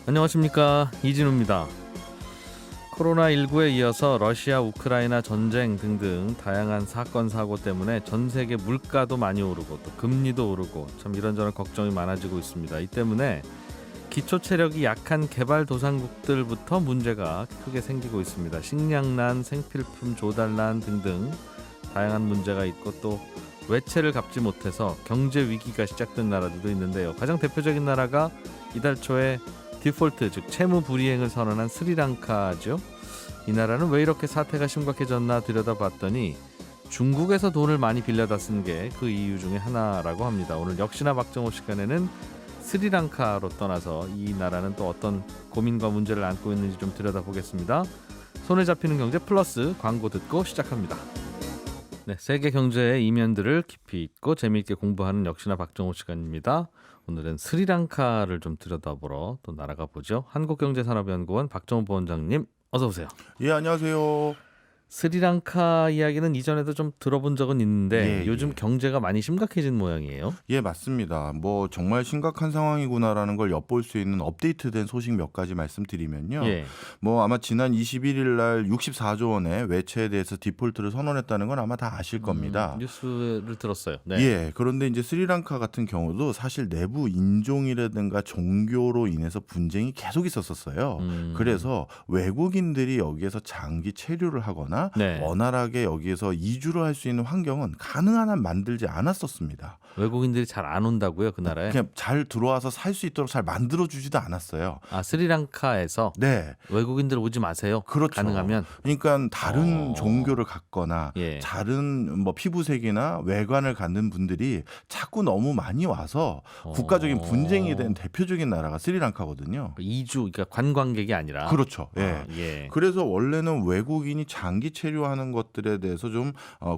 안녕하십니까, 이진우입니다. 코로나19에 이어서 러시아 우크라이나 전쟁 등등 다양한 사건 사고 때문에 전 세계 물가도 많이 오르고 또 금리도 오르고 참 이런저런 걱정이 많아지고 있습니다. 이 때문에 기초 체력이 약한 개발도상국들부터 문제가 크게 생기고 있습니다. 식량난, 생필품 조달난 등등 다양한 문제가 있고 또 외채를 갚지 못해서 경제 위기가 시작된 나라들도 있는데요. 가장 대표적인 나라가 이달 초에 디폴트, 즉 채무 불이행을 선언한 스리랑카죠. 이 나라는 왜 이렇게 사태가 심각해졌나 들여다봤더니 중국에서 돈을 많이 빌려다 쓴 게 그 이유 중에 하나라고 합니다. 오늘 역시나 박정호 시간에는 스리랑카로 떠나서 이 나라는 또 어떤 고민과 문제를 안고 있는지 좀 들여다보겠습니다. 손에 잡히는 경제 플러스 광고 듣고 시작합니다. 네, 세계 경제의 이면들을 깊이 있고 재미있게 공부하는 역시나 박정호 시간입니다. 오늘은 스리랑카를 좀 들여다보러 또 날아가 보죠. 한국경제산업연구원 박정호 부원장님, 어서 오세요. 예, 안녕하세요. 스리랑카 이야기는 이전에도 좀 들어본 적은 있는데 요즘 예. 경제가 많이 심각해진 모양이에요. 예, 맞습니다. 뭐 정말 심각한 상황이구나라는 걸 엿볼 수 있는 업데이트된 소식 몇 가지 말씀드리면요. 뭐 아마 지난 21일 날 64조 원의 외채에 대해서 디폴트를 선언했다는 건 아마 다 아실 겁니다. 뉴스를 들었어요. 네. 예, 그런데 이제 스리랑카 같은 경우도 사실 내부 인종이라든가 종교로 인해서 분쟁이 계속 있었어요. 그래서 외국인들이 여기에서 장기 체류를 하거나 네. 원활하게 여기에서 이주를 할 수 있는 환경은 가능한 한 만들지 않았었습니다. 외국인들이 잘 안 온다고요, 그 나라에? 그냥 잘 들어와서 살 수 있도록 잘 만들어주지도 않았어요. 아, 스리랑카에서 네, 외국인들 오지 마세요. 그렇죠. 가능하면. 그러니까 다른 종교를 갖거나 예. 다른 뭐 피부색이나 외관을 갖는 분들이 자꾸 너무 많이 와서 국가적인 분쟁이 된 대표적인 나라가 스리랑카거든요. 이주, 그러니까 관광객이 아니라. 그렇죠. 예. 아, 예. 그래서 원래는 외국인이 장기 체류하는 것들에 대해서 좀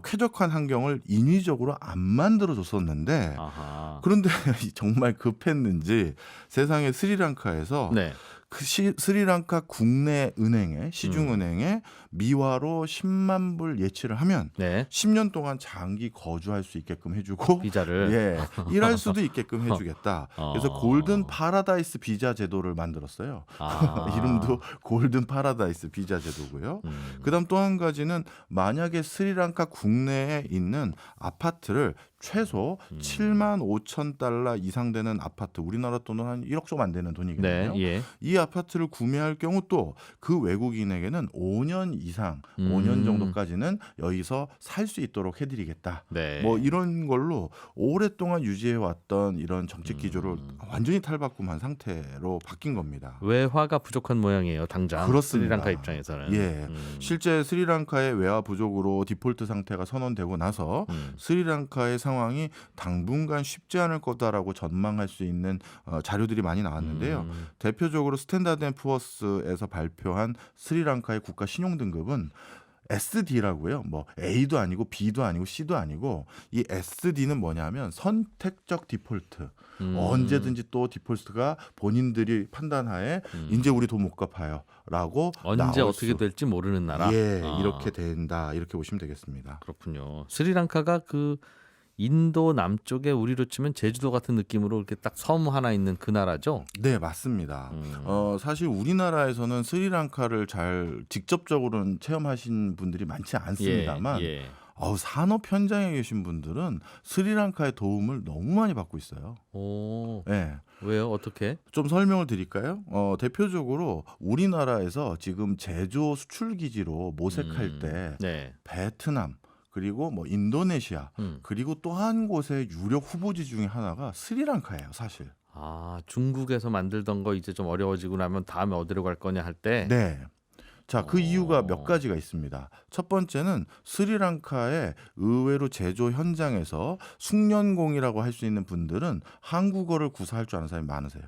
쾌적한 환경을 인위적으로 안 만들어줬었는데 아하. 그런데 정말 급했는지 세상에 스리랑카에서 네. 그 스리랑카 국내 은행에 시중은행에 미화로 10만 불 예치를 하면 네. 10년 동안 장기 거주할 수 있게끔 해주고 비자를. 예, 일할 수도 있게끔 해주겠다. 그래서 골든 파라다이스 비자 제도를 만들었어요. 아. 이름도 골든 파라다이스 비자 제도고요. 그다음 또 한 가지는 만약에 스리랑카 국내에 있는 아파트를 최소 7만 5천 달러 이상 되는 아파트, 우리나라 돈은 한 1억 좀 안 되는 돈이거든요. 네. 예. 이 아파트를 구매할 경우 또 그 외국인에게는 5년 이상, 5년 정도까지는 여기서 살 수 있도록 해드리겠다. 네. 뭐 이런 걸로 오랫동안 유지해왔던 이런 정책 기조를 완전히 탈바꿈한 상태로 바뀐 겁니다. 외화가 부족한 모양이에요, 당장. 그렇습니다. 스리랑카 입장에서는. 예, 실제 스리랑카의 외화 부족으로 디폴트 상태가 선언되고 나서 스리랑카의 상황이 당분간 쉽지 않을 거다라고 전망할 수 있는 자료들이 많이 나왔는데요. 대표적으로 스탠다드 앤 푸어스에서 발표한 스리랑카의 국가 신용 등급은 SD라고요. 뭐 A도 아니고 B도 아니고 C도 아니고 이 SD는 뭐냐면 선택적 디폴트. 언제든지 또 디폴트가 본인들이 판단하에 이제 우리 돈 못 갚아요라고 언제 어떻게 될지 모르는 나라. 예, 이렇게 된다. 이렇게 보시면 되겠습니다. 그렇군요. 스리랑카가 그 인도 남쪽에 우리로 치면 제주도 같은 느낌으로 이렇게 딱 섬 하나 있는 그 나라죠? 네, 맞습니다. 사실 우리나라에서는 스리랑카를 잘 직접적으로는 체험하신 분들이 많지 않습니다만 예. 산업 현장에 계신 분들은 스리랑카의 도움을 너무 많이 받고 있어요. 오, 네. 왜요? 어떻게? 좀 설명을 드릴까요? 대표적으로 우리나라에서 지금 제조 수출 기지로 모색할 때 네. 베트남 그리고 뭐 인도네시아 그리고 또 한 곳의 유력 후보지 중에 하나가 스리랑카예요, 사실. 아, 중국에서 만들던 거 이제 좀 어려워지고 나면 다음에 어디로 갈 거냐 할 때. 네. 자, 그 이유가 몇 가지가 있습니다. 첫 번째는 스리랑카의 의외로 제조 현장에서 숙련공이라고 할 수 있는 분들은 한국어를 구사할 줄 아는 사람이 많으세요.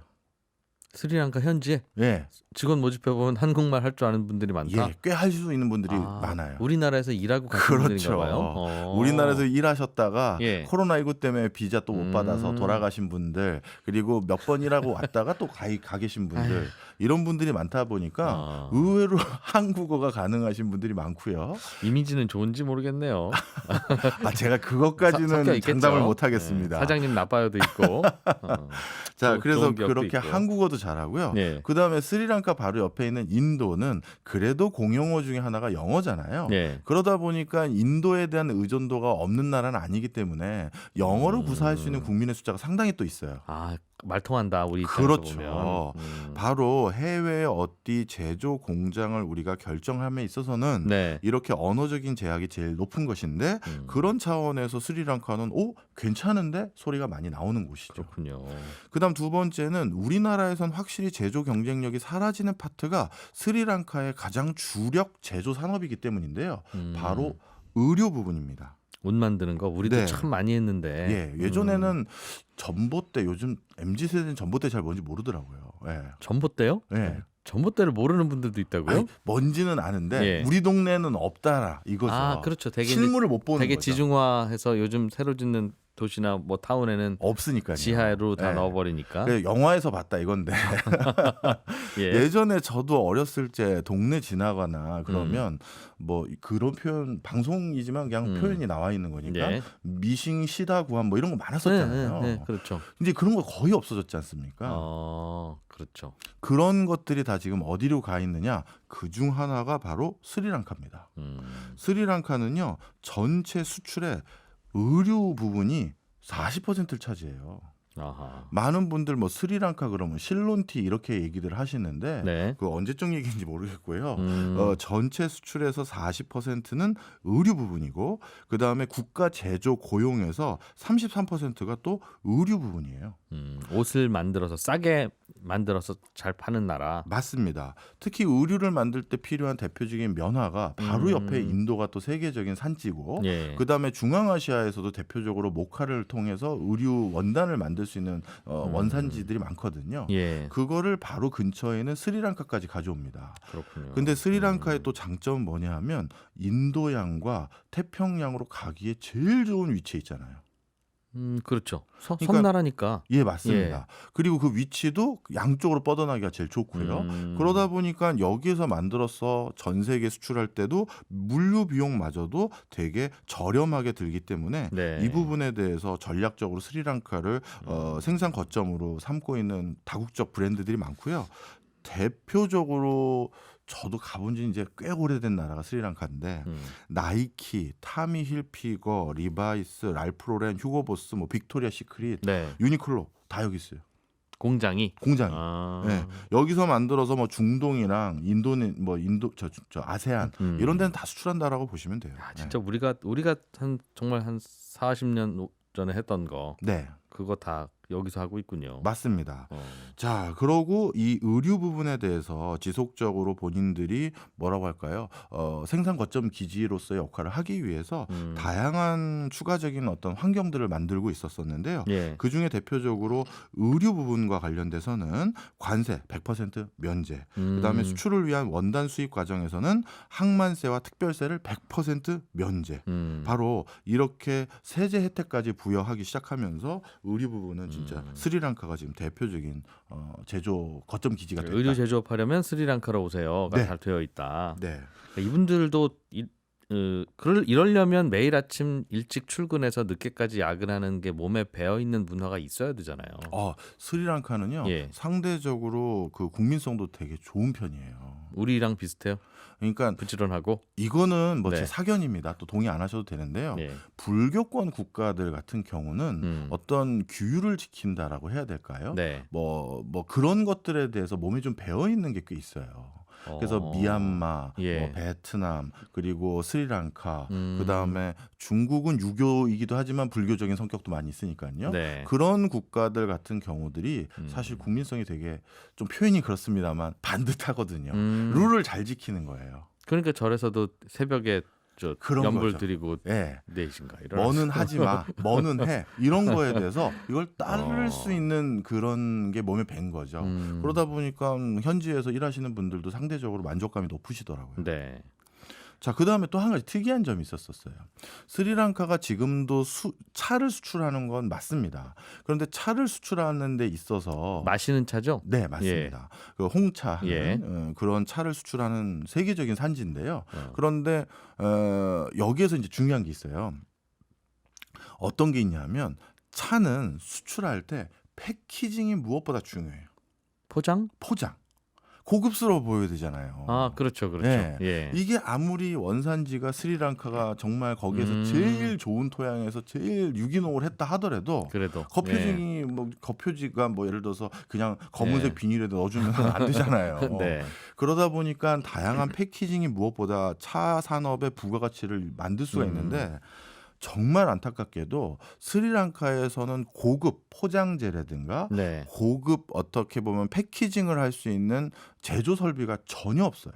스리랑카 현지에 예. 직원 모집해보면 한국말 할 줄 아는 분들이 많다? 예, 꽤 할 수 있는 분들이 많아요. 우리나라에서 일하고 가신 분들인가 봐요. 우리나라에서 일하셨다가 예. 코로나19 때문에 비자 또 못 받아서 돌아가신 분들, 그리고 몇 번 일하고 왔다가 또 가 계신 분들, 이런 분들이 많다 보니까 의외로 한국어가 가능하신 분들이 많고요. 이미지는 좋은지 모르겠네요. 제가 그것까지는 장담을 못 하겠습니다. 네, 사장님 나빠요도 있고. 자, 그래서 좋은 기억도 그렇게 있고. 한국어도 잘하고요. 네. 그다음에 스리랑카 바로 옆에 있는 인도는 그래도 공용어 중에 하나가 영어잖아요. 네. 그러다 보니까 인도에 대한 의존도가 없는 나라는 아니기 때문에 영어를 구사할 수 있는 국민의 숫자가 상당히 또 있어요. 아, 말 통한다 우리 입장에서 그렇죠. 보면. 바로 해외 어디 제조 공장을 우리가 결정함에 있어서는 네. 이렇게 언어적인 제약이 제일 높은 것인데 그런 차원에서 스리랑카는 괜찮은데 소리가 많이 나오는 곳이죠. 그렇군요. 그다음 두 번째는 우리나라에선 확실히 제조 경쟁력이 사라지는 파트가 스리랑카의 가장 주력 제조 산업이기 때문인데요. 바로 의료 부분입니다. 옷 만드는 거 우리도 네. 참 많이 했는데. 예, 예전에는 전봇대, 요즘 MZ세대는 전봇대 잘 뭔지 모르더라고요. 예. 전봇대요? 예. 전봇대를 모르는 분들도 있다고요? 아니, 뭔지는 아는데 예. 우리 동네는 없다라 이거죠. 아, 그렇죠. 되게 실물을 못 보는 되게 거죠. 지중화해서 요즘 새로 짓는 도시나 뭐 타운에는 없으니까요. 지하로 다 예. 넣어버리니까. 그래, 영화에서 봤다 이건데 예. 예전에 저도 어렸을 때 동네 지나가나 그러면 뭐 그런 표현 방송이지만 그냥 표현이 나와 있는 거니까 예. 미싱 시다 구함 뭐 이런 거 많았었잖아요. 네, 그렇죠. 이제 그런 거 거의 없어졌지 않습니까? 그렇죠. 그런 것들이 다 지금 어디로 가 있느냐? 그중 하나가 바로 스리랑카입니다. 스리랑카는요 전체 수출의 의류 부분이 40%를 차지해요. 아하. 많은 분들 뭐 스리랑카 그러면 실론티 이렇게 얘기들 하시는데 네. 그 언제적 얘기인지 모르겠고요. 전체 수출에서 40%는 의류 부분이고 그 다음에 국가 제조 고용에서 33%가 또 의류 부분이에요. 옷을 만들어서 싸게 만들어서 잘 파는 나라. 맞습니다. 특히 의류를 만들 때 필요한 대표적인 면화가 바로 옆에 인도가 또 세계적인 산지고 예. 그다음에 중앙아시아에서도 대표적으로 모카를 통해서 의류 원단을 만들 수 있는 원산지들이 많거든요. 예. 그거를 바로 근처에 있는 스리랑카까지 가져옵니다. 그렇군요. 근데 스리랑카의 또 장점은 뭐냐 하면 인도양과 태평양으로 가기에 제일 좋은 위치에 있잖아요. 그렇죠. 그러니까 섬나라니까. 예, 맞습니다. 그리고 그 위치도 양쪽으로 뻗어나기가 제일 좋고요. 그러다 보니까 여기에서 만들어서 전 세계 수출할 때도 물류 비용마저도 되게 저렴하게 들기 때문에 네. 이 부분에 대해서 전략적으로 스리랑카를 생산 거점으로 삼고 있는 다국적 브랜드들이 많고요. 대표적으로 저도 가본 지 이제 꽤 오래된 나라가 스리랑카인데 나이키, 타미 힐피거, 리바이스, 랄프로렌, 휴고보스, 뭐 빅토리아 시크릿, 네. 유니클로 다 여기 있어요. 공장이. 공장이. 아. 네. 여기서 만들어서 뭐 중동이랑 인도 저 아세안 이런 데는 다 수출한다라고 보시면 돼요. 아, 진짜 우리가 정말 한 40년 전에 했던 거 네. 그거 다 여기서 하고 있군요. 맞습니다. 자, 그러고 이 의류 부분에 대해서 지속적으로 본인들이 뭐라고 할까요? 생산 거점 기지로서의 역할을 하기 위해서 다양한 추가적인 어떤 환경들을 만들고 있었었는데요. 예. 그 중에 대표적으로 의류 부분과 관련돼서는 관세 100% 면제, 그다음에 수출을 위한 원단 수입 과정에서는 항만세와 특별세를 100% 면제. 바로 이렇게 세제 혜택까지 부여하기 시작하면서 의류 부분은 진짜 스리랑카가 지금 대표적인 제조 거점 기지가 됐다. 의류 제조업하려면 스리랑카로 오세요가 네. 잘 되어 있다. 네. 그러니까 이분들도 이러려면 매일 아침 일찍 출근해서 늦게까지 야근하는 게 몸에 배어 있는 문화가 있어야 되잖아요. 스리랑카는요. 예. 상대적으로 그 국민성도 되게 좋은 편이에요. 우리랑 비슷해요. 그러니까 부지런하고. 이거는 뭐 제 네. 사견입니다. 또 동의 안 하셔도 되는데요. 예. 불교권 국가들 같은 경우는 어떤 규율을 지킨다라고 해야 될까요? 네. 뭐 그런 것들에 대해서 몸에 좀 배어 있는 게 꽤 있어요. 그래서 미얀마, 예. 뭐 베트남, 그리고 스리랑카, 그다음에 중국은 유교이기도 하지만 불교적인 성격도 많이 있으니까요. 네. 그런 국가들 같은 경우들이 사실 국민성이 되게 좀 표현이 그렇습니다만 반듯하거든요. 룰을 잘 지키는 거예요. 그러니까 절에서도 새벽에 그런 연불 거죠. 드리고 예. 4시인가 뭐는 하지 마, 뭐는 해 이런 거에 대해서 이걸 따를 수 있는 그런 게 몸에 밴 거죠. 그러다 보니까 현지에서 일하시는 분들도 상대적으로 만족감이 높으시더라고요. 네. 자, 그다음에 또 한 가지 특이한 점이 있었어요. 스리랑카가 지금도 차를 수출하는 건 맞습니다. 그런데 차를 수출하는 데 있어서 마시는 차죠? 네, 맞습니다. 그 홍차 하는 예. 그런 차를 수출하는 세계적인 산지인데요. 그런데 여기에서 이제 중요한 게 있어요. 어떤 게 있냐면 차는 수출할 때 패키징이 무엇보다 중요해요. 포장? 포장. 고급스러워 보여야 되잖아요. 아, 그렇죠, 그렇죠. 예. 예. 이게 아무리 원산지가 스리랑카가 정말 거기에서 제일 좋은 토양에서 제일 유기농을 했다 하더라도 그래도 겉표징이 뭐 겉표지가 뭐 예를 들어서 그냥 검은색 예. 비닐에도 넣어주면 안 되잖아요. 네. 그러다 보니까 다양한 패키징이 무엇보다 차 산업의 부가가치를 만들 수가 있는데 정말 안타깝게도 스리랑카에서는 고급 포장재라든가 네. 고급 어떻게 보면 패키징을 할 수 있는 제조 설비가 전혀 없어요.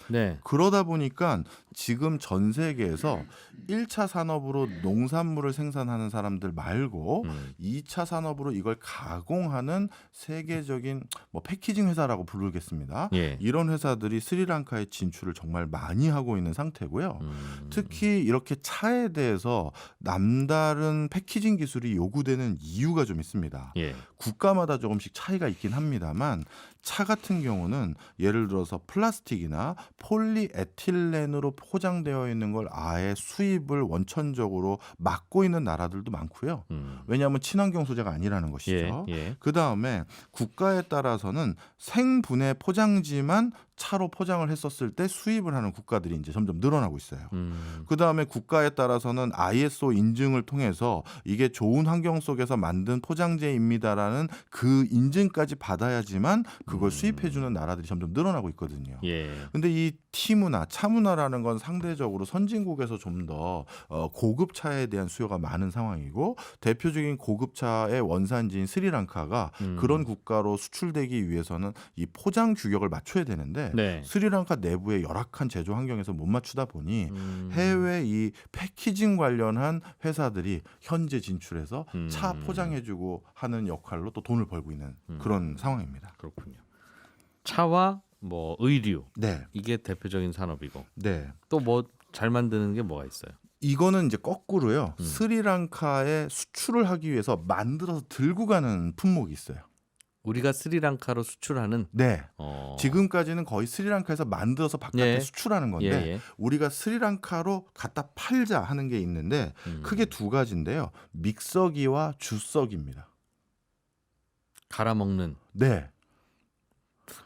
네. 그러다 보니까 지금 전 세계에서 1차 산업으로 농산물을 생산하는 사람들 말고 2차 산업으로 이걸 가공하는 세계적인 뭐 패키징 회사라고 부르겠습니다. 예. 이런 회사들이 스리랑카에 진출을 정말 많이 하고 있는 상태고요. 특히 이렇게 차에 대해서 남다른 패키징 기술이 요구되는 이유가 좀 있습니다. 예. 국가마다 조금씩 차이가 있긴 합니다만 차 같은 경우는 예를 들어서 플라스틱이나 폴리에틸렌으로 포장되어 있는 걸 아예 수입을 원천적으로 막고 있는 나라들도 많고요. 왜냐하면 친환경 소재가 아니라는 것이죠. 예. 그다음에 국가에 따라서는 생분해 포장지만 차로 포장을 했었을 때 수입을 하는 국가들이 이제 점점 늘어나고 있어요. 그다음에 국가에 따라서는 ISO 인증을 통해서 이게 좋은 환경 속에서 만든 포장재입니다라는 그 인증까지 받아야지만 그걸 수입해주는 나라들이 점점 늘어나고 있거든요. 예. 근데 이 티문화, 차문화라는 건 상대적으로 선진국에서 좀 더 고급 차에 대한 수요가 많은 상황이고 대표적인 고급 차의 원산지인 스리랑카가 그런 국가로 수출되기 위해서는 이 포장 규격을 맞춰야 되는데 네. 스리랑카 내부의 열악한 제조 환경에서 못 맞추다 보니 해외 이 패키징 관련한 회사들이 현재 진출해서 차 포장해주고 하는 역할로 또 돈을 벌고 있는 그런 상황입니다. 그렇군요. 차와 뭐 의류 네, 이게 대표적인 산업이고 네. 또 뭐 잘 만드는 게 뭐가 있어요? 이거는 이제 거꾸로요. 스리랑카에 수출을 하기 위해서 만들어서 들고 가는 품목이 있어요. 우리가 스리랑카로 수출하는 네. 지금까지는 거의 스리랑카에서 만들어서 바깥에 예. 수출하는 건데 예. 우리가 스리랑카로 갖다 팔자 하는 게 있는데 크게 두 가지인데요. 믹서기와 주석입니다. 갈아 먹는. 네.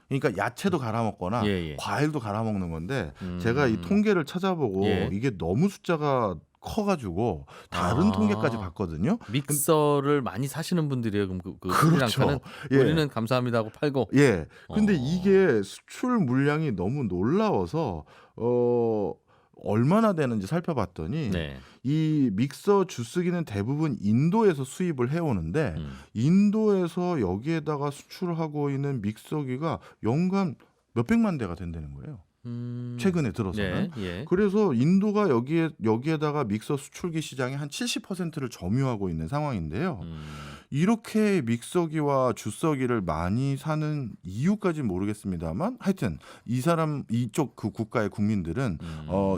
그러니까 야채도 갈아 먹거나 예. 과일도 갈아 먹는 건데 제가 이 통계를 찾아보고 예. 이게 너무 숫자가 커가지고 다른 통계까지 봤거든요. 믹서를 많이 사시는 분들이에요. 그럼 그 그렇죠. 스리랑카는 예. 우리는 감사합니다 하고 팔고. 예. 근데 이게 수출 물량이 너무 놀라워서 얼마나 되는지 살펴봤더니 네. 이 믹서 주스기는 대부분 인도에서 수입을 해오는데 인도에서 여기에다가 수출하고 있는 믹서기가 연간 몇백만 대가 된다는 거예요. 최근에 들어서는. 예. 그래서 인도가 여기에다가 믹서 수출기 시장의 한 70%를 점유하고 있는 상황인데요. 이렇게 믹서기와 주석기를 많이 사는 이유까지 모르겠습니다만 하여튼 이쪽 그 국가의 국민들은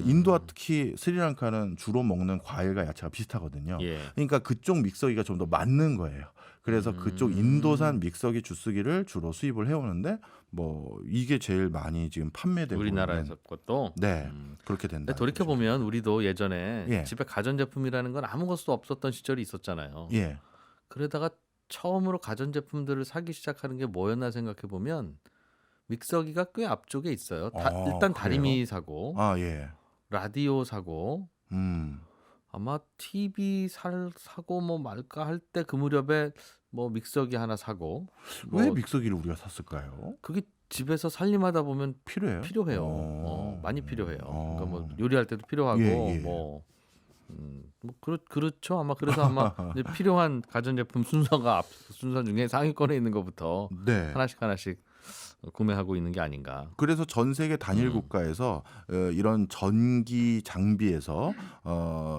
인도와 특히 스리랑카는 주로 먹는 과일과 야채가 비슷하거든요. 예. 그러니까 그쪽 믹서기가 좀 더 맞는 거예요. 그래서 그쪽 인도산 믹서기 주스기를 주로 수입을 해오는데 뭐 이게 제일 많이 지금 판매되고 우리나라에서 있는. 것도. 네, 그렇게 된다. 돌이켜 보면 우리도 예전에 예. 집에 가전제품이라는 건 아무것도 없었던 시절이 있었잖아요. 예, 그러다가 처음으로 가전제품들을 사기 시작하는 게 뭐였나 생각해 보면 믹서기가 꽤 앞쪽에 있어요. 일단 그래요? 다리미 사고 아 예, 라디오 사고 아마 TV 사고 뭐 말까 할 때 그 무렵에 뭐 믹서기 하나 사고. 왜 뭐 믹서기를 우리가 샀을까요? 그게 집에서 살림하다 보면 필요해요? 필요해요. 많이 필요해요. 그러니까 뭐 어. 요리할 때도 필요하고 예. 뭐 그렇죠. 아마 그래서 아마 이제 필요한 가전제품 순서 중에 상위권에 있는 것부터 네. 하나씩 구매하고 있는 게 아닌가. 그래서 전 세계 단일 국가에서 이런 전기 장비에서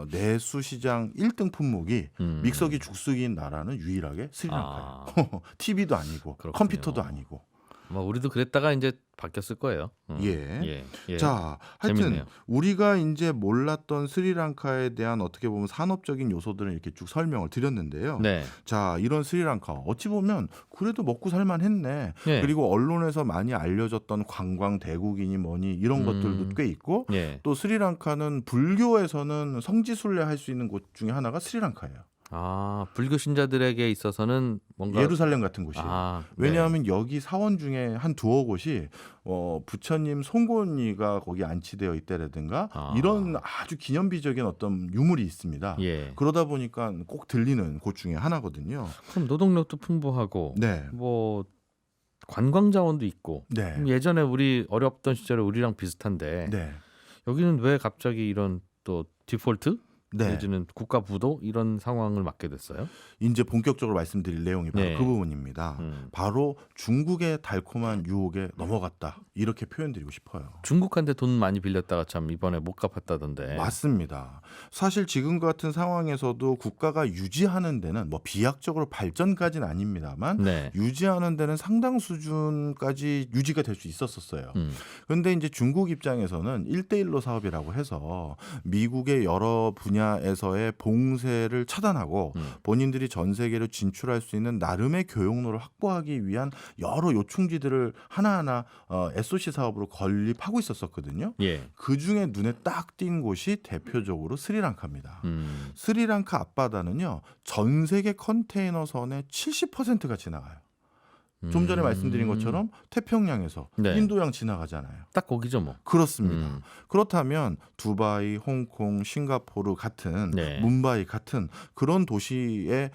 내수 시장 1등 품목이 믹서기 주스기인 나라는 유일하게 스리랑카예요. TV도 아니고 그렇군요. 컴퓨터도 아니고. 뭐 우리도 그랬다가 이제 바뀌었을 거예요. 예. 예. 자, 하여튼 재밌네요. 우리가 이제 몰랐던 스리랑카에 대한 어떻게 보면 산업적인 요소들을 이렇게 쭉 설명을 드렸는데요. 네. 자, 이런 스리랑카 어찌 보면 그래도 먹고 살만했네. 예. 그리고 언론에서 많이 알려졌던 관광 대국이니 뭐니 이런 것들도 꽤 있고 예. 또 스리랑카는 불교에서는 성지순례 할 수 있는 곳 중에 하나가 스리랑카예요. 불교 신자들에게 있어서는 뭔가 예루살렘 같은 곳이에요. 네. 왜냐하면 여기 사원 중에 한 두어 곳이 부처님 송곳니가 거기 안치되어 있다라든가 이런 아주 기념비적인 어떤 유물이 있습니다. 예. 그러다 보니까 꼭 들리는 곳 중에 하나거든요. 그럼 노동력도 풍부하고 네. 뭐 관광 자원도 있고 네. 그럼 예전에 우리 어렵던 시절에 우리랑 비슷한데 네. 여기는 왜 갑자기 이런 또 디폴트 네. 내지는 국가 부도 이런 상황을 맞게 됐어요? 이제 본격적으로 말씀드릴 내용이 바로 네. 그 부분입니다. 바로 중국의 달콤한 유혹에 넘어갔다. 이렇게 표현드리고 싶어요. 중국한테 돈 많이 빌렸다가 참 이번에 못 갚았다던데. 맞습니다. 사실 지금 같은 상황에서도 국가가 유지하는 데는 뭐 비약적으로 발전까지는 아닙니다만 네. 유지하는 데는 상당 수준까지 유지가 될 수 있었어요. 그런데 이제 중국 입장에서는 1대1로 사업이라고 해서 미국의 여러 분야에서의 봉쇄를 차단하고 본인들이 전 세계로 진출할 수 있는 나름의 교역로를 확보하기 위한 여러 요충지들을 하나하나 SOC 사업으로 건립하고 있었거든요. 예. 그중에 눈에 딱 띈 곳이 대표적으로 스리랑카입니다. 스리랑카 앞바다는요. 전 세계 컨테이너선의 70%가 지나가요. 좀 전에 말씀드린 것처럼 태평양에서 네. 인도양 지나가잖아요. 딱 거기죠 뭐. 그렇습니다. 그렇다면 두바이, 홍콩, 싱가포르 같은 네. 뭄바이 같은 그런 도시에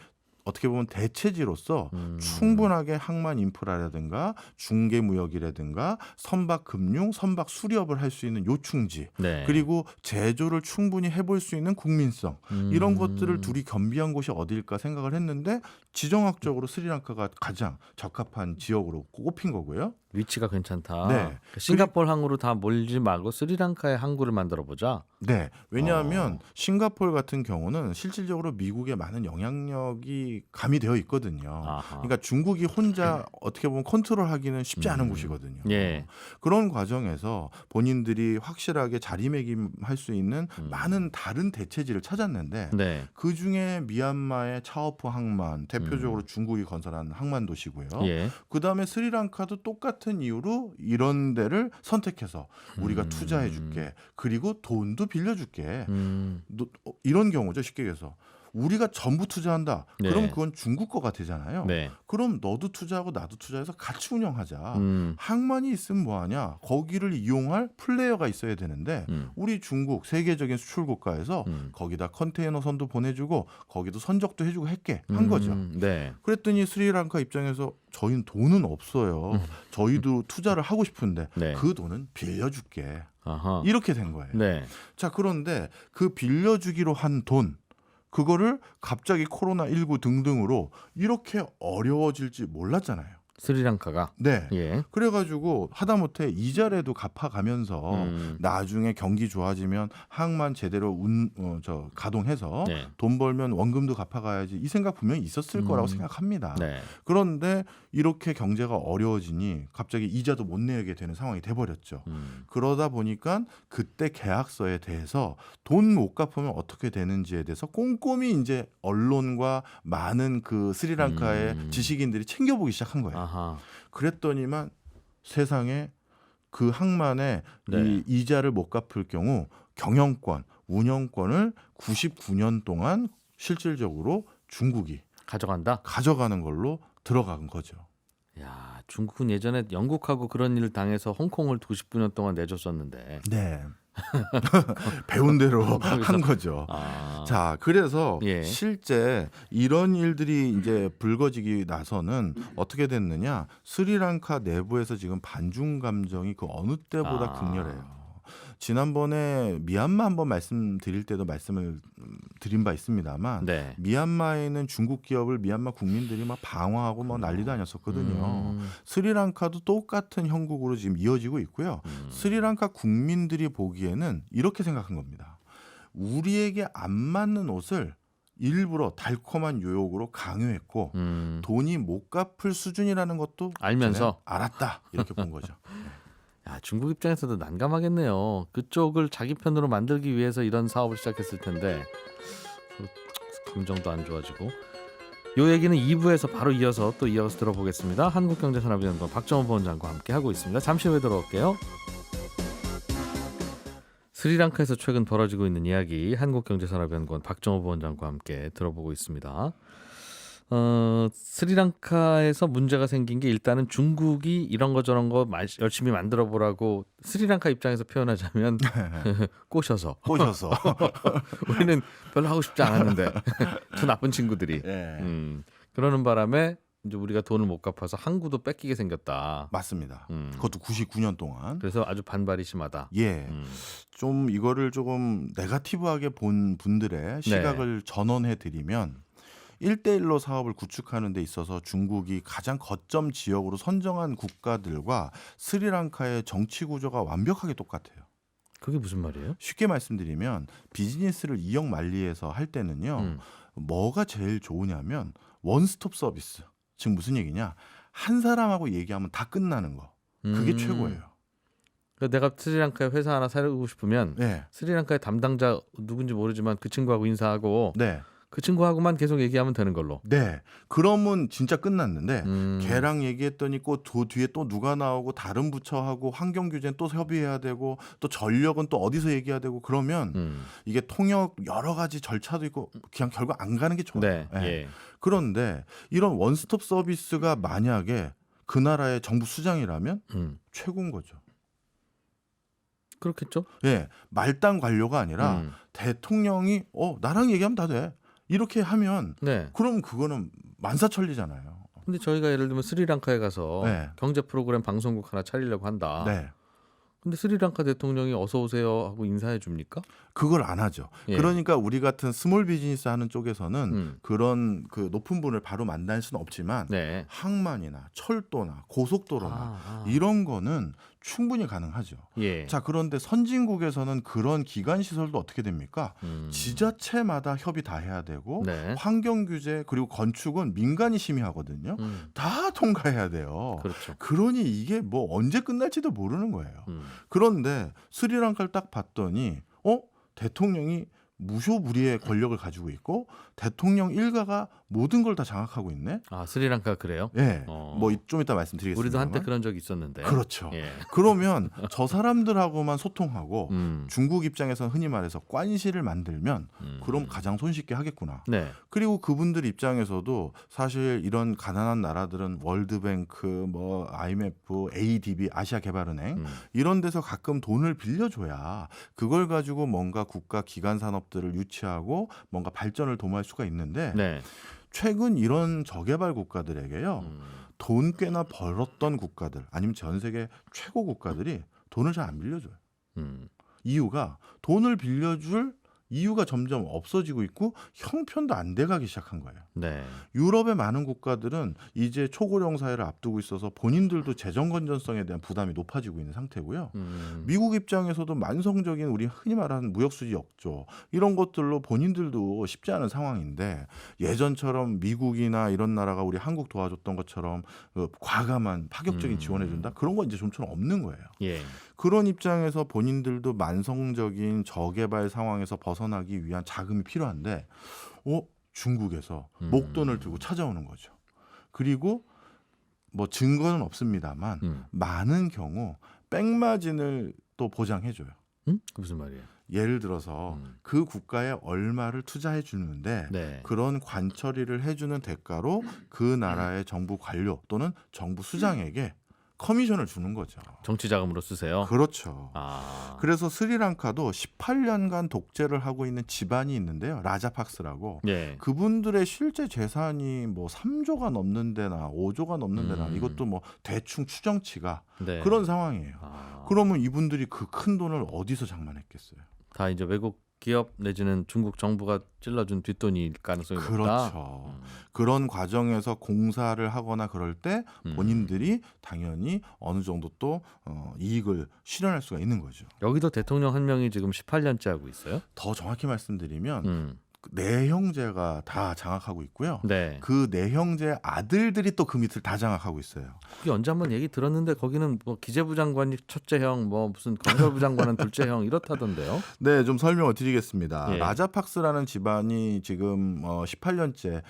어떻게 보면 대체지로서 충분하게 항만 인프라라든가 중개무역이라든가 선박 금융, 선박 수리업을 할 수 있는 요충지 네. 그리고 제조를 충분히 해볼 수 있는 국민성 이런 것들을 둘이 겸비한 곳이 어디일까 생각을 했는데 지정학적으로 스리랑카가 가장 적합한 지역으로 꼽힌 거고요. 위치가 괜찮다. 네. 그러니까 싱가포르 항구로 다 몰지 말고 스리랑카의 항구를 만들어 보자. 네. 왜냐하면 싱가포르 같은 경우는 실질적으로 미국의 많은 영향력이 가미되어 있거든요. 아하. 그러니까 중국이 혼자 어떻게 보면 컨트롤하기는 쉽지 않은 곳이거든요. 예. 그런 과정에서 본인들이 확실하게 자리매김할 수 있는 많은 다른 대체지를 찾았는데 네. 그중에 미얀마의 차오프 항만 대표적으로 중국이 건설한 항만 도시고요. 예. 그다음에 스리랑카도 똑같은 이유로 이런 데를 선택해서 우리가 투자해 줄게. 그리고 돈도 빌려 줄게. 이런 경우죠. 쉽게 얘기해서. 우리가 전부 투자한다. 네. 그럼 그건 중국 거가 되잖아요. 네. 그럼 너도 투자하고 나도 투자해서 같이 운영하자. 항만이 있으면 뭐하냐. 거기를 이용할 플레이어가 있어야 되는데 우리 중국 세계적인 수출 국가에서 거기다 컨테이너선도 보내주고 거기도 선적도 해주고 했게 한 거죠. 네. 그랬더니 스리랑카 입장에서 저희는 돈은 없어요. 저희도 투자를 하고 싶은데 네. 그 돈은 빌려줄게. 아하. 이렇게 된 거예요. 네. 자, 그런데 그 빌려주기로 한 돈 그거를 갑자기 코로나19 등등으로 이렇게 어려워질지 몰랐잖아요. 스리랑카가. 네. 예. 그래가지고 하다못해 이자라도 갚아가면서 나중에 경기 좋아지면 항만 제대로 가동해서 네. 돈 벌면 원금도 갚아가야지 이 생각 분명히 있었을 거라고 생각합니다. 네. 그런데 이렇게 경제가 어려워지니 갑자기 이자도 못 내게 되는 상황이 돼버렸죠. 그러다 보니까 그때 계약서에 대해서 돈 못 갚으면 어떻게 되는지에 대해서 꼼꼼히 이제 언론과 많은 그 스리랑카의 지식인들이 챙겨보기 시작한 거예요. 아하. 그랬더니만 세상에 그 항만에 네. 이 이자를 못 갚을 경우 경영권, 운영권을 99년 동안 실질적으로 중국이 가져간다. 가져가는 걸로 들어간 거죠. 야, 중국은 예전에 영국하고 그런 일을 당해서 홍콩을 99년 동안 내줬었는데. 네. 배운 대로 한 거죠. 자, 그래서 예. 실제 이런 일들이 이제 불거지기 나서는 어떻게 됐느냐? 스리랑카 내부에서 지금 반중 감정이 그 어느 때보다 극렬해요. 지난번에 미얀마 한번 말씀드릴 때도 말씀을 드린 바 있습니다만 네. 미얀마에 있는 중국 기업을 미얀마 국민들이 막 방어하고 뭐 난리도 아니었었거든요. 스리랑카도 똑같은 형국으로 지금 이어지고 있고요. 스리랑카 국민들이 보기에는 이렇게 생각한 겁니다. 우리에게 안 맞는 옷을 일부러 달콤한 유혹으로 강요했고 돈이 못 갚을 수준이라는 것도 알면서 알았다 이렇게 본 거죠. 야, 중국 입장에서도 난감하겠네요. 그쪽을 자기 편으로 만들기 위해서 이런 사업을 시작했을 텐데 감정도 안 좋아지고. 요 얘기는 2부에서 바로 이어서 들어보겠습니다. 한국경제산업연구원 박정원 부원장과 함께 하고 있습니다. 잠시 후에 돌아올게요. 스리랑카에서 최근 벌어지고 있는 이야기 한국경제산업연구원 박정호 부원장과 함께 들어보고 있습니다. 스리랑카에서 문제가 생긴 게 일단은 중국이 이런 거 저런 거 열심히 만들어 보라고 스리랑카 입장에서 표현하자면 꼬셔서 우리는 별로 하고 싶지 않았는데 두 나쁜 친구들이 그러는 바람에 이제 우리가 돈을 못 갚아서 항구도 뺏기게 생겼다. 맞습니다. 그것도 99년 동안. 그래서 아주 반발이 심하다. 예. 좀 이거를 조금 네거티브하게 본 분들의 시각을 전원해 드리면 1대1로 사업을 구축하는 데 있어서 중국이 가장 거점 지역으로 선정한 국가들과 스리랑카의 정치 구조가 완벽하게 똑같아요. 그게 무슨 말이에요? 쉽게 말씀드리면 비즈니스를 이역 만리해서 할 때는요. 뭐가 제일 좋으냐면 원스톱 서비스. 즉 무슨 얘기냐? 한 사람하고 얘기하면 다 끝나는 거. 그게 최고예요. 그러니까 내가 스리랑카에 회사 하나 사려고 싶으면 네. 스리랑카의 담당자 누군지 모르지만 그 친구하고 인사하고 네. 그 친구하고만 계속 얘기하면 되는 걸로. 네. 그러면 진짜 끝났는데 걔랑 얘기했더니 또 뒤에 또 누가 나오고 다른 부처하고 환경 규제는 또 협의해야 되고 또 전력은 또 어디서 얘기해야 되고 그러면 이게 통역 여러 가지 절차도 있고 그냥 결국 안 가는 게 좋아요. 네. 네. 예. 그런데 이런 원스톱 서비스가 만약에 그 나라의 정부 수장이라면 최고인 거죠. 그렇겠죠. 예. 말단 관료가 아니라 대통령이 나랑 얘기하면 다 돼. 이렇게 하면 네. 그럼 그거는 만사천리잖아요. 근데 저희가 예를 들면 스리랑카에 가서 네. 경제 프로그램 방송국 하나 차리려고 한다. 네. 근데 스리랑카 대통령이 어서 오세요 하고 인사해 줍니까? 그걸 안 하죠. 예. 그러니까 우리 같은 스몰 비즈니스 하는 쪽에서는 그런 그 높은 분을 바로 만날 수는 없지만 네. 항만이나 철도나 고속도로나 이런 거는 충분히 가능하죠. 예. 자, 그런데 선진국에서는 그런 기관 시설도 어떻게 됩니까? 지자체마다 협의 다 해야 되고 네. 환경 규제 그리고 건축은 민간이 심의하거든요. 다 통과해야 돼요. 그렇죠. 그러니 이게 뭐 언제 끝날지도 모르는 거예요. 그런데 스리랑카를 딱 봤더니 대통령이 무소불위의 권력을 가지고 있고 대통령 일가가 모든 걸 다 장악하고 있네. 아, 스리랑카 그래요? 예. 뭐 좀 이따 말씀드리겠습니다. 우리도 한때 그런 적이 있었는데. 그렇죠. 예. 그러면 저 사람들하고만 소통하고 중국 입장에서는 흔히 말해서 관시를 만들면 그럼 가장 손쉽게 하겠구나. 네. 그리고 그분들 입장에서도 사실 이런 가난한 나라들은 월드뱅크, 뭐 IMF, ADB, 아시아개발은행 이런 데서 가끔 돈을 빌려줘야 그걸 가지고 뭔가 국가 기관 산업들을 유치하고 뭔가 발전을 도모할 수가 있는데 네. 최근 이런 저개발 국가들에게요. 돈 꽤나 벌었던 국가들 아니면 전 세계 최고 국가들이 돈을 잘 안 빌려줘요. 이유가 돈을 빌려줄 이유가 점점 없어지고 있고 형편도 안 돼가기 시작한 거예요. 네. 유럽의 많은 국가들은 이제 초고령 사회를 앞두고 있어서 본인들도 재정 건전성에 대한 부담이 높아지고 있는 상태고요. 미국 입장에서도 만성적인 우리 흔히 말하는 무역수지 역조 이런 것들로 본인들도 쉽지 않은 상황인데 예전처럼 미국이나 이런 나라가 우리 한국 도와줬던 것처럼 과감한 파격적인 지원해준다 그런 건 이제 좀처럼 없는 거예요. 예. 그런 입장에서 본인들도 만성적인 저개발 상황에서 벗어나기 위한 자금이 필요한데 중국에서 목돈을 들고 찾아오는 거죠. 그리고 뭐 증거는 없습니다만 많은 경우 백마진을 또 보장해줘요. 그 무슨 말이에요? 예를 들어서 그 국가에 얼마를 투자해 주는데 네. 그런 관처리를 해주는 대가로 그 나라의 정부 관료 또는 정부 수장에게 커미션을 주는 거죠. 정치 자금으로 쓰세요. 그렇죠. 아. 그래서 스리랑카도 18년간 독재를 하고 있는 집안이 있는데요. 라자팍스라고. 예. 그분들의 실제 재산이 뭐 3조가 넘는 데나 5조가 넘는 데나 이것도 뭐 대충 추정치가 네. 그런 상황이에요. 아. 그러면 이분들이 그 큰 돈을 어디서 장만했겠어요? 다 이제 외국 기업 내지는 중국 정부가 찔러준 뒷돈일 가능성이 높다. 그렇죠. 그런 과정에서 공사를 하거나 그럴 때 본인들이 당연히 어느 정도 또 이익을 실현할 수가 있는 거죠. 여기도 대통령 한 명이 지금 18년째 하고 있어요? 더 정확히 말씀드리면 네 형제가 다 장악하고 있고요. 네. 그 네 형제 아들들이 또 그 밑을 다 장악하고 있어요. 그게 언제 한번 얘기 들었는데 거기는 뭐 기재부 장관이 첫째 형, 뭐 무슨 건설부 장관은 둘째 형 이렇다던데요. 네, 좀 설명을 드리겠습니다. 예. 라자팍스라는 집안이 지금 18년째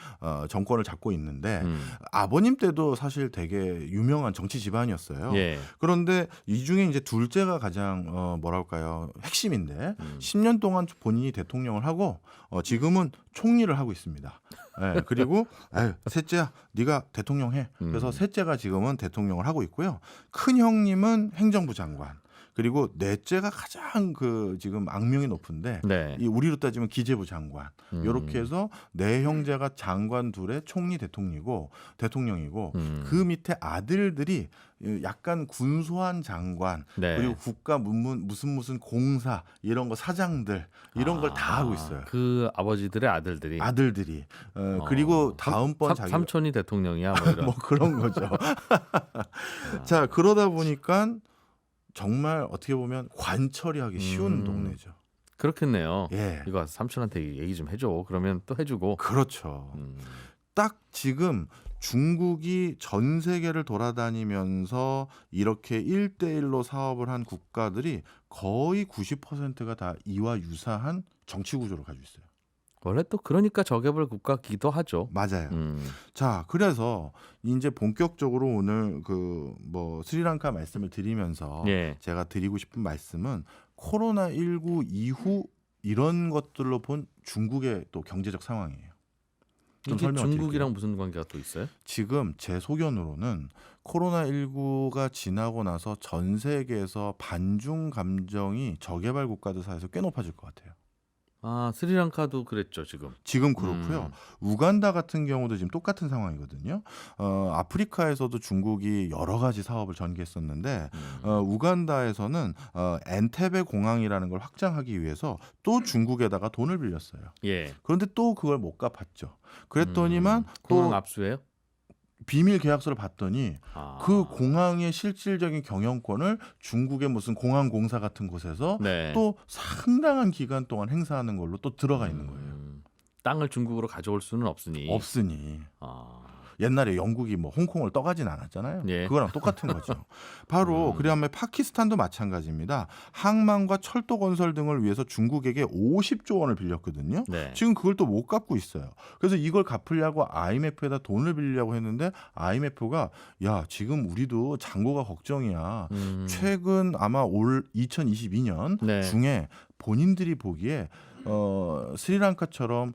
정권을 잡고 있는데 음. 아버님 때도 사실 되게 유명한 정치 집안이었어요. 예. 그런데 이 중에 이제 둘째가 가장 뭐랄까요, 핵심인데 10년 동안 본인이 대통령을 하고 지금은 총리를 하고 있습니다. 예, 그리고 셋째야, 네가 대통령 해. 그래서 셋째가 지금은 대통령을 하고 있고요. 큰 형님은 행정부 장관. 그리고 넷째가 가장 그 지금 악명이 높은데 네. 이 우리로 따지면 기재부 장관. 이렇게 해서 네 형제가 장관 둘의 총리 대통령이고 그 밑에 아들들이 약간 군소한 장관, 네. 그리고 국가 무슨 공사 이런 거 사장들 이런 걸 다 하고 있어요. 그 아버지들의 아들들이. 아들들이 그리고 다음번 자기 삼촌이 대통령이야 뭐 이런. 뭐 그런 거죠. 자, 그러다 보니까 정말 어떻게 보면 관철이하기 쉬운 동네죠. 그렇겠네요. 예, 이거 삼촌한테 얘기 좀 해줘. 그러면 또 해주고. 그렇죠. 딱 지금 중국이 전 세계를 돌아다니면서 이렇게 1대1로 사업을 한 국가들이 거의 90%가 다 이와 유사한 정치 구조를 가지고 있어요. 원래 또 그러니까 저개발 국가기도 하죠. 맞아요. 자, 그래서 이제 본격적으로 오늘 그 뭐 스리랑카 말씀을 드리면서 예. 제가 드리고 싶은 말씀은 코로나19 이후 이런 것들로 본 중국의 또 경제적 상황이에요. 좀 이게 설명을 중국이랑 무슨 관계가 또 있어요? 지금 제 소견으로는 코로나19가 지나고 나서 전 세계에서 반중 감정이 저개발 국가들 사이에서 꽤 높아질 것 같아요. 아, 스리랑카도 그랬죠, 지금. 지금 그렇고요. 우간다 같은 경우도 지금 똑같은 상황이거든요. 아프리카에서도 중국이 여러 가지 사업을 전개했었는데 우간다에서는 엔테베 공항이라는 걸 확장하기 위해서 또 중국에다가 돈을 빌렸어요. 예. 그런데 또 그걸 못 갚았죠. 그랬더니만 공항 또 압수해요? 비밀 계약서를 봤더니 아. 그 공항의 실질적인 경영권을 중국의 무슨 공항공사 같은 곳에서 네. 또 상당한 기간 동안 행사하는 걸로 또 들어가 있는 거예요. 땅을 중국으로 가져올 수는 없으니. 없으니. 아. 옛날에 영국이 뭐 홍콩을 떠가진 않았잖아요. 예. 그거랑 똑같은 거죠. 바로 그다음에 파키스탄도 마찬가지입니다. 항만과 철도 건설 등을 위해서 중국에게 50조 원을 빌렸거든요. 네. 지금 그걸 또 못 갚고 있어요. 그래서 이걸 갚으려고 IMF에다 돈을 빌리려고 했는데 IMF가 야, 지금 우리도 잔고가 걱정이야. 최근 아마 올 2022년 네. 중에 본인들이 보기에 스리랑카처럼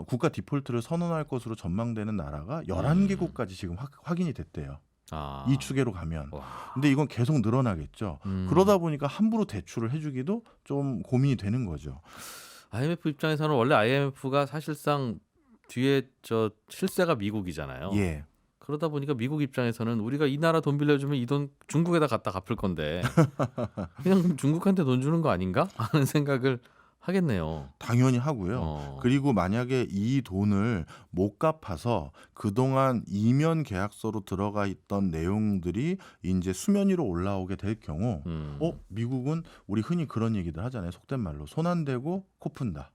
국가 디폴트를 선언할 것으로 전망되는 나라가 11개국까지 지금 확인이 됐대요. 아. 이 추계로 가면. 와. 근데 이건 계속 늘어나겠죠. 그러다 보니까 함부로 대출을 해주기도 좀 고민이 되는 거죠. IMF 입장에서는 원래 IMF가 사실상 뒤에 저 실세가 미국이잖아요. 예. 그러다 보니까 미국 입장에서는 우리가 이 나라 돈 빌려주면 이 돈 중국에다 갖다 갚을 건데 그냥 중국한테 돈 주는 거 아닌가 하는 생각을 하겠네요. 당연히 하고요. 그리고 만약에 이 돈을 못 갚아서 그동안 이면 계약서로 들어가 있던 내용들이 이제 수면 위로 올라오게 될 경우 미국은 우리 흔히 그런 얘기들 하잖아요. 속된 말로 손 안 대고 코 푼다.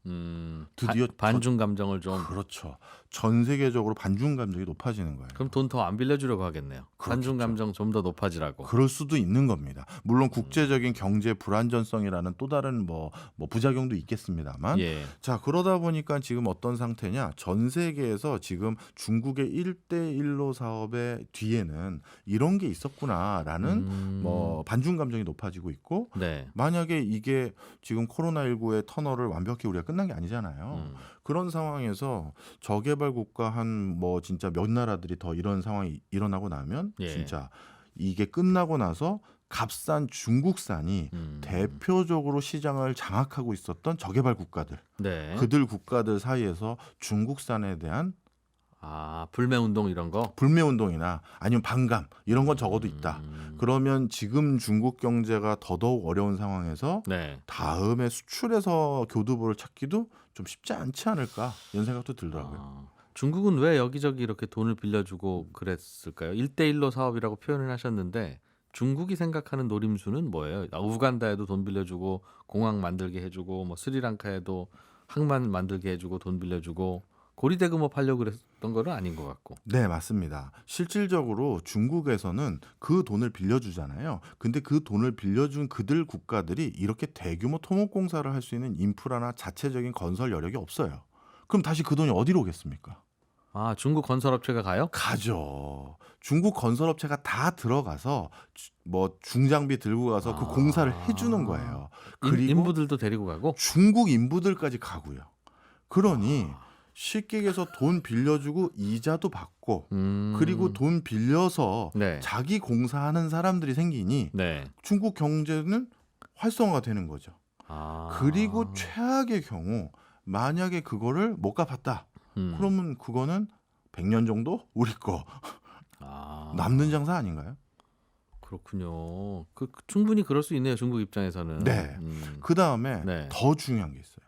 드디어 반중 감정을 좀. 그렇죠. 전 세계적으로 반중 감정이 높아지는 거예요. 그럼 돈 더 안 빌려주려고 하겠네요. 반중 그렇겠죠. 감정 좀 더 높아지라고. 그럴 수도 있는 겁니다. 물론 국제적인 경제 불안전성이라는 또 다른 뭐 부작용도 있겠습니다만. 예. 자, 그러다 보니까 지금 어떤 상태냐? 전 세계에서 지금 중국의 1대1로 사업의 뒤에는 이런 게 있었구나라는 뭐 반중 감정이 높아지고 있고, 네. 만약에 이게 지금 코로나19의 터널을 완벽히 우리가 끝난 게 아니잖아요. 그런 상황에서 저개발 국가 한 뭐 진짜 몇 나라들이 더 이런 상황이 일어나고 나면 예. 진짜 이게 끝나고 나서 값싼 중국산이 대표적으로 시장을 장악하고 있었던 저개발 국가들, 네. 그들 국가들 사이에서 중국산에 대한 불매 운동 이런 거. 불매 운동이나 아니면 반감 이런 건 적어도 있다. 그러면 지금 중국 경제가 더더욱 어려운 상황에서 네. 다음에 수출해서 교두보를 찾기도 좀 쉽지 않지 않을까 이런 생각도 들더라고요. 중국은 왜 여기저기 이렇게 돈을 빌려주고 그랬을까요? 1대1로 사업이라고 표현을 하셨는데 중국이 생각하는 노림수는 뭐예요? 우간다에도 돈 빌려주고 공항 만들게 해주고 뭐 스리랑카에도 항만 만들게 해주고 돈 빌려주고 고리대금업 하려고 그랬던 거는 아닌 것 같고. 네, 맞습니다. 실질적으로 중국에서는 그 돈을 빌려주잖아요. 근데 그 돈을 빌려준 그들 국가들이 이렇게 대규모 토목공사를 할 수 있는 인프라나 자체적인 건설 여력이 없어요. 그럼 다시 그 돈이 어디로 오겠습니까? 아, 중국 건설업체가 가요? 가죠. 중국 건설업체가 다 들어가서 뭐 중장비 들고 가서 그 공사를 해주는 거예요. 그리고 인부들도 데리고 가고. 중국 인부들까지 가고요. 그러니 쉽게 얘기해서 돈 빌려주고 이자도 받고 그리고 돈 빌려서 네. 자기 공사하는 사람들이 생기니 네. 중국 경제는 활성화가 되는 거죠. 아. 그리고 최악의 경우 만약에 그거를 못 갚았다. 그러면 그거는 100년 정도 우리 거 아. 남는 장사 아닌가요? 그렇군요. 충분히 그럴 수 있네요. 중국 입장에서는. 네. 그 다음에 네. 더 중요한 게 있어요.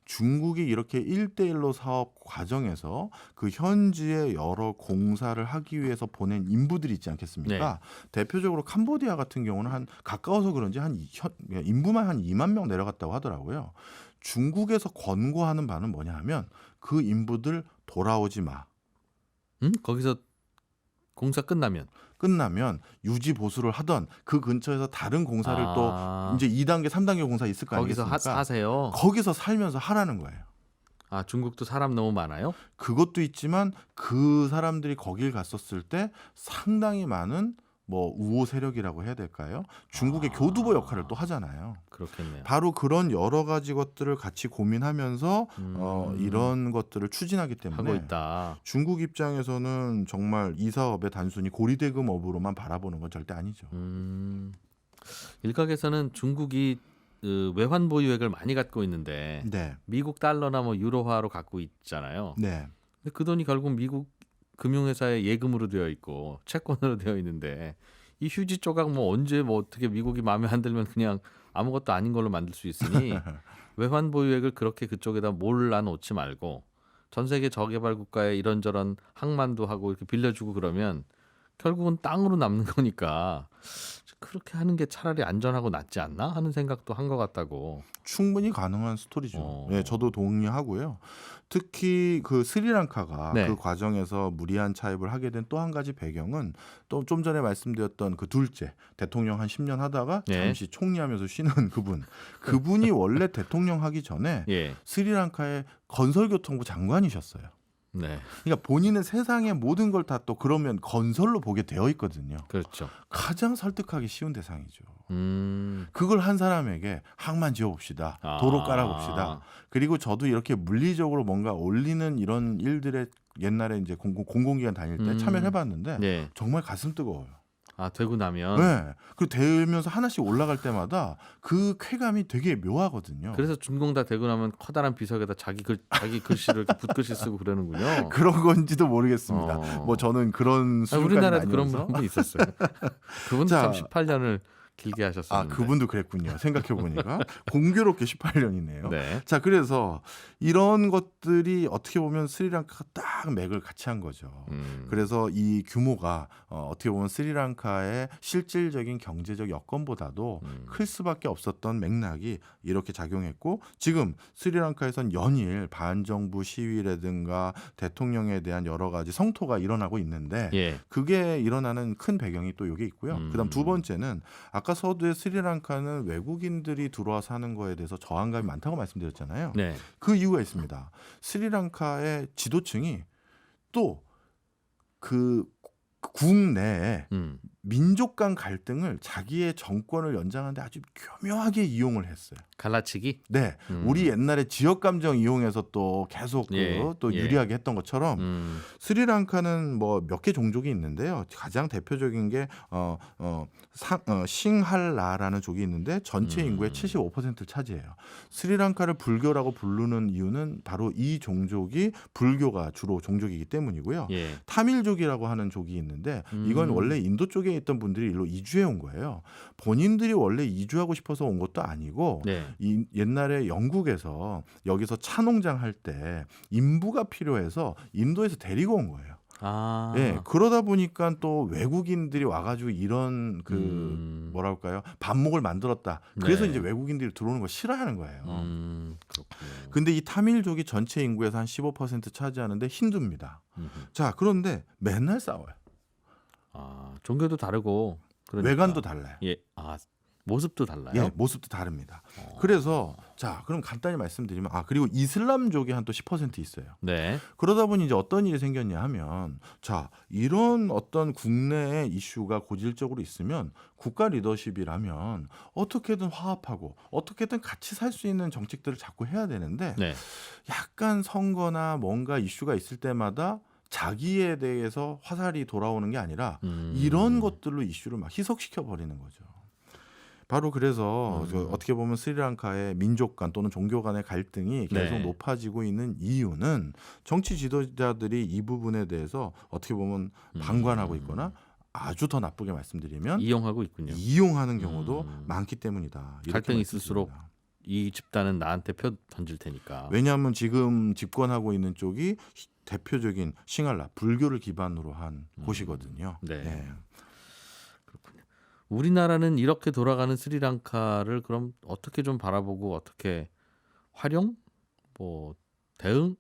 중국이 이렇게 1대1로 사업 과정에서 그 현지의 여러 공사를 하기 위해서 보낸 인부들이 있지 않겠습니까? 대표적으로 캄보디아 같은 경우는 한 가까워서 그런지 인부만 한 2만 명 내려갔다고 하더라고요. 중국에서 권고하는 바는 뭐냐 하면 그 인부들 돌아오지 마. 거기서 공사 끝나면 유지 보수를 하던 그 근처에서 다른 공사를 또 이제 2단계, 3단계 공사 있을 거 거기서 아니겠습니까? 사세요. 거기서 살면서 하라는 거예요. 아, 중국도 사람 너무 많아요? 그것도 있지만 그 사람들이 거길 갔었을 때 상당히 많은 뭐 우호 세력이라고 해야 될까요? 중국의 교두보 역할을 또 하잖아요. 그렇겠네요. 바로 그런 여러 가지 것들을 같이 고민하면서 이런 것들을 추진하기 때문에 하고 있다. 중국 입장에서는 정말 이 사업에 단순히 고리대금업으로만 바라보는 건 절대 아니죠. 일각에서는 중국이 외환 보유액을 많이 갖고 있는데 네, 미국 달러나 뭐 유로화로 갖고 있잖아요. 네, 근데 그 돈이 결국 미국 금융회사의 예금으로 되어 있고 채권으로 되어 있는데 이 휴지 조각 뭐 언제 뭐 어떻게 미국이 마음에 안 들면 그냥 아무것도 아닌 걸로 만들 수 있으니 외환 보유액을 그렇게 그쪽에다 몰아 놓지 말고 전 세계 저개발 국가에 이런저런 항만도 하고 이렇게 빌려주고 그러면 결국은 땅으로 남는 거니까 그렇게 하는 게 차라리 안전하고 낫지 않나 하는 생각도 한 것 같다고. 충분히 가능한 스토리죠. 어. 네, 저도 동의하고요. 특히 그 스리랑카가 네. 그 과정에서 무리한 차입을 하게 된 또 한 가지 배경은 또 좀 전에 말씀드렸던 그 둘째 대통령 한 10년 하다가 네. 잠시 총리하면서 쉬는 그분이 원래 대통령 하기 전에 예. 스리랑카의 건설교통부 장관이셨어요. 네. 그러니까 본인은 세상의 모든 걸 다 또 그러면 건설로 보게 되어 있거든요. 그렇죠. 가장 설득하기 쉬운 대상이죠. 음. 그걸 한 사람에게 항만 지어봅시다. 도로 깔아봅시다. 그리고 저도 이렇게 물리적으로 뭔가 올리는 이런 일들에 옛날에 이제 공공기관 다닐 때 참여를 해봤는데 네. 정말 가슴 뜨거워요. 아, 되고 나면. 네. 그리고 되면서 하나씩 올라갈 때마다 그 쾌감이 되게 묘하거든요. 그래서 준공 다 되고 나면 커다란 비석에다 자기 글씨를 이렇게 붓글씨 쓰고 그러는군요. 그런 건지도 모르겠습니다. 뭐 저는 그런 수준까지 우리나라에도 그런 아니어서. 분 있었어요. 그분도 자, 참 18년을 길게 아, 하셨었는데. 그분도 그랬군요. 생각해보니까. 공교롭게 18년이네요. 네. 자, 그래서 이런 것들이 어떻게 보면 스리랑카가 딱 맥을 같이 한 거죠. 그래서 이 규모가 어떻게 보면 스리랑카의 실질적인 경제적 여건보다도 클 수밖에 없었던 맥락이 이렇게 작용했고 지금 스리랑카에선 연일 반정부 시위라든가 대통령에 대한 여러 가지 성토가 일어나고 있는데 예. 그게 일어나는 큰 배경이 또 이게 있고요. 그다음 두 번째는 아까 서두에 스리랑카는 외국인들이 들어와 사는 거에 대해서 저항감이 많다고 말씀드렸잖아요. 네. 그 이유가 있습니다. 스리랑카의 지도층이 또 그 국내에 민족 간 갈등을 자기의 정권을 연장하는데 아주 교묘하게 이용을 했어요. 갈라치기? 네, 우리 옛날에 지역 감정 이용해서 또 계속 예, 또 예. 유리하게 했던 것처럼 스리랑카는 뭐 몇 개 종족이 있는데요. 가장 대표적인 게 싱할라라는 족이 있는데 전체 인구의 75%를 차지해요. 스리랑카를 불교라고 부르는 이유는 바로 이 종족이 불교가 주로 종족이기 때문이고요. 예. 타밀족이라고 하는 족이 있는데 이건 원래 인도 쪽에 있던 분들이 일로 이주해 온 거예요. 본인들이 원래 이주하고 싶어서 온 것도 아니고 네. 옛날에 영국에서 여기서 차 농장 할 때 인부가 필요해서 인도에서 데리고 온 거예요. 아. 예, 그러다 보니까 또 외국인들이 와가지고 이런 그 뭐랄까요, 반목을 만들었다. 그래서 네. 이제 외국인들이 들어오는 거 싫어하는 거예요. 그렇군요. 근데 이 타밀족이 전체 인구에서 한 15% 차지하는데 힌두입니다. 음흠. 자, 그런데 맨날 싸워요. 아, 종교도 다르고 그러니까. 외관도 달라요. 예, 아, 모습도 달라요. 예, 모습도 다릅니다. 그래서 자, 그럼 간단히 말씀드리면 그리고 이슬람족이 한 또 10% 있어요. 네. 그러다 보니 이제 어떤 일이 생겼냐 하면 자, 이런 어떤 국내의 이슈가 고질적으로 있으면 국가 리더십이라면 어떻게든 화합하고 어떻게든 같이 살 수 있는 정책들을 자꾸 해야 되는데 네. 약간 선거나 뭔가 이슈가 있을 때마다 자기에 대해서 화살이 돌아오는 게 아니라 이런 것들로 이슈를 막 희석시켜 버리는 거죠. 바로 그래서 어떻게 보면 스리랑카의 민족 간 또는 종교 간의 갈등이 계속 네. 높아지고 있는 이유는 정치 지도자들이 이 부분에 대해서 어떻게 보면 방관하고 있거나 아주 더 나쁘게 말씀드리면 이용하고 있군요. 이용하는 경우도 많기 때문이다. 이렇게 갈등이 말씀드립니다. 있을수록 이 집단은 나한테 표 던질 테니까. 왜냐하면 지금 집권하고 있는 쪽이 대표적인 싱할라 불교를 기반으로 한 곳이거든요. 네. 예. 우리나라는 이렇게 돌아가는 스리랑카를 그럼 어떻게 좀 바라보고 어떻게 활용? 뭐 대응?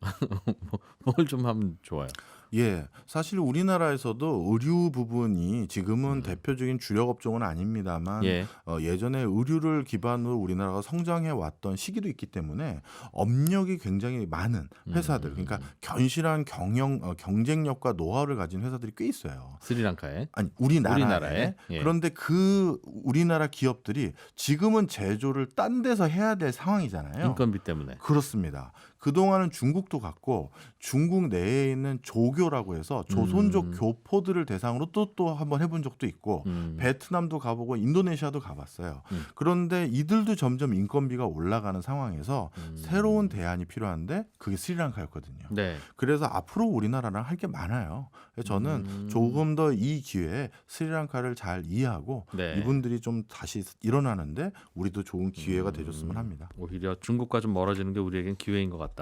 뭘 좀 하면 좋아요. 예, 사실 우리나라에서도 의류 부분이 지금은 대표적인 주력 업종은 아닙니다만 예. 예전에 의류를 기반으로 우리나라가 성장해 왔던 시기도 있기 때문에 업력이 굉장히 많은 회사들, 그러니까 견실한 경쟁력과 노하우를 가진 회사들이 꽤 있어요. 스리랑카에. 아니 우리나라에. 예. 그런데 그 우리나라 기업들이 지금은 제조를 딴 데서 해야 될 상황이잖아요. 인건비 때문에. 그렇습니다. 그동안은 중국도 갔고 중국 내에 있는 조교라고 해서 조선족 교포들을 대상으로 또 한번 해본 적도 있고 베트남도 가보고 인도네시아도 가봤어요. 그런데 이들도 점점 인건비가 올라가는 상황에서 새로운 대안이 필요한데 그게 스리랑카였거든요. 네. 그래서 앞으로 우리나라랑 할 게 많아요. 그래서 저는 조금 더 이 기회에 스리랑카를 잘 이해하고 네. 이분들이 좀 다시 일어나는데 우리도 좋은 기회가 되줬으면 합니다. 오히려 중국과 좀 멀어지는 게 우리에겐 기회인 것 같다.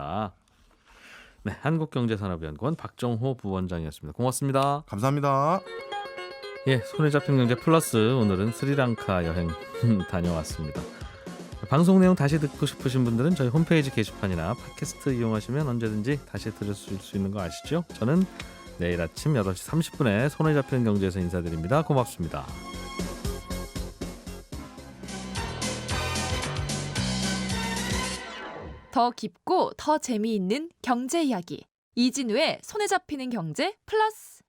네, 한국경제산업연구원 박정호 부원장이었습니다. 고맙습니다. 감사합니다. 예, 손에 잡힌 경제 플러스 오늘은 스리랑카 여행 다녀왔습니다. 방송 내용 다시 듣고 싶으신 분들은 저희 홈페이지 게시판이나 팟캐스트 이용하시면 언제든지 다시 들으실 수 있는 거 아시죠? 저는 내일 아침 8시 30분에 손에 잡히는 경제에서 인사드립니다. 고맙습니다. 더 깊고 더 재미있는 경제 이야기. 이진우의 손에 잡히는 경제 플러스.